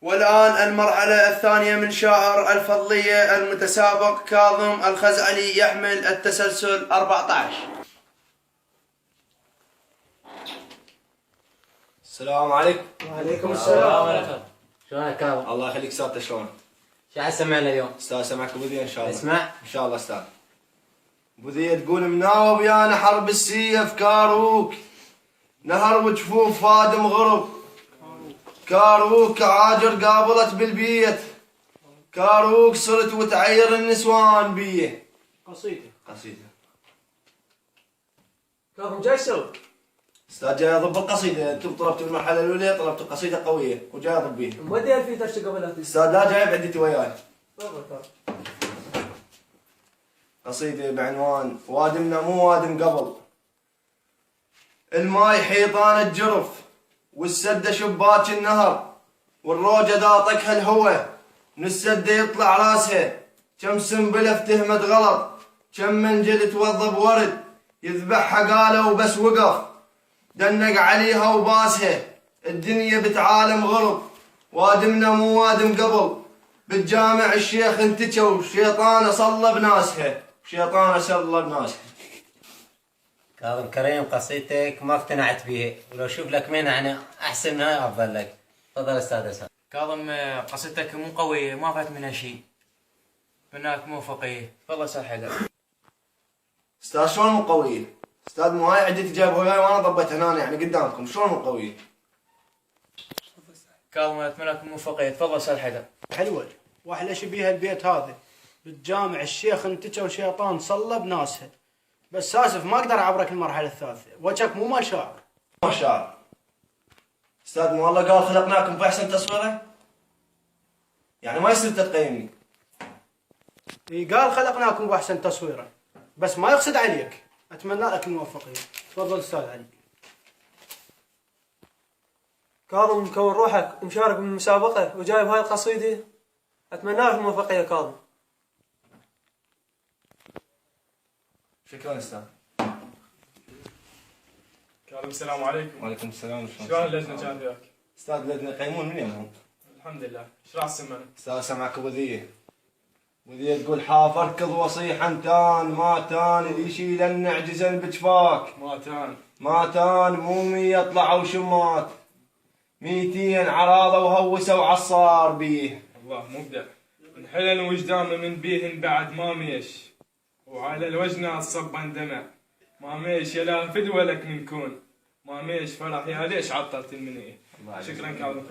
والآن المرحلة الثانية من شاعر الفضلية المتسابق كاظم الخزعلي يحمل التسلسل 14. السلام عليكم. وعليكم السلام ورحمة الله. شلونك كاظم؟ الله يخليك استاذ، شلون؟ شو سمعنا اليوم؟ استاذ سمعك ابو ذي ان شاء الله. اسمع. ان شاء الله استاذ. ابو ذي تقول مناوب يانا حرب السيف كاروك، نهر وجفوف فادم غرب، كاروك عاجر قابلت بالبيت، كاروك صرت وتعير النسوان بيه. قصيدة كاظم جاي تسوي؟ استاذ جاي اضب القصيدة، انتم طلبتوا المرحلة الأولى طلبتوا قصيدة قوية وجاي اضب بيها. مودي الفيت قبل لا تجي. استاذ لا جايب عدتي وياي. تفضل كاظم. قصيدة بعنوان وادمنا مو وادم قبل، الماي حيطان الجرف والسدة شباك النهر، والروجة داطكها الهوى من السدة يطلع راسها، كم سنبلة افتهمت غلط، كم منجل توظب ورد، يذبحها قالوا وبس وقف، دنق عليها وباسها، الدنيا بتعالم غرب، وادمنا مو وادم قبل، بالجامع الشيخ انتجوا شيطانه صلى بناسها، شيطانه صلى بناسها. كاظم كريم، قصيدتك ما اقتنعت بيها، ولو شوف لك منها يعني احسن منها افضل لك. تفضل استاذ اسامه. كاظم قصيدتك مو قوية، ما فات منها شيء. منك مو فقيه. تفضل استاذ حيدر. استاذ شلون مو قوية؟ استاذ مو هاي عدتي جايبها وياي وانا ضبيتها هنا يعني قدامكم، شلون مو قوية؟ كاظم اتمنى تكون مو فقيه. تفضل استاذ حيدر. حلوة واحلى شي بيها البيت هذا، بالجامع الشيخ انتجوا شيطان صلى بناسها، بس اسف ما اقدر اعبرك المرحلة الثالثة، وجهك مو مال شاعر. ما شاعر. استاذ مو الله قال خلقناكم باحسن تصويره؟ يعني ما يصير تقيمني. اي قال خلقناكم باحسن تصويرا، بس ما يقصد عليك. اتمنى لك الموفقية. تفضل استاذ علي. كاظم مكون روحك ومشارك بالمسابقة وجايب هاي القصيدة، اتمنى لك الموفقية كاظم. شكرا استاذ. كاظم السلام عليكم. وعليكم السلام. شلون اللجنة كانت وياك؟ استاذ اللجنة يقيمون من يومهم. الحمد لله. ايش راح تسمعنا؟ استاذ سمعك ابو ذيه. ابو ذيه تقول حاف اركض وصيحا تان ما تان اللي يشيل النعجزا بجفاك. ما تان مو 100 طلعوا شمات، 200 عراضه وهوسوا عصار بيه. الله مبدع. انحلل وجدانه من بيهن بعد ما ميش، وعلى الوجنات صبا دمع، ما ميش يلا فدوى لك من كون، ما ميش فرح يا ليش عطلت المنيه. شكرا كاظم.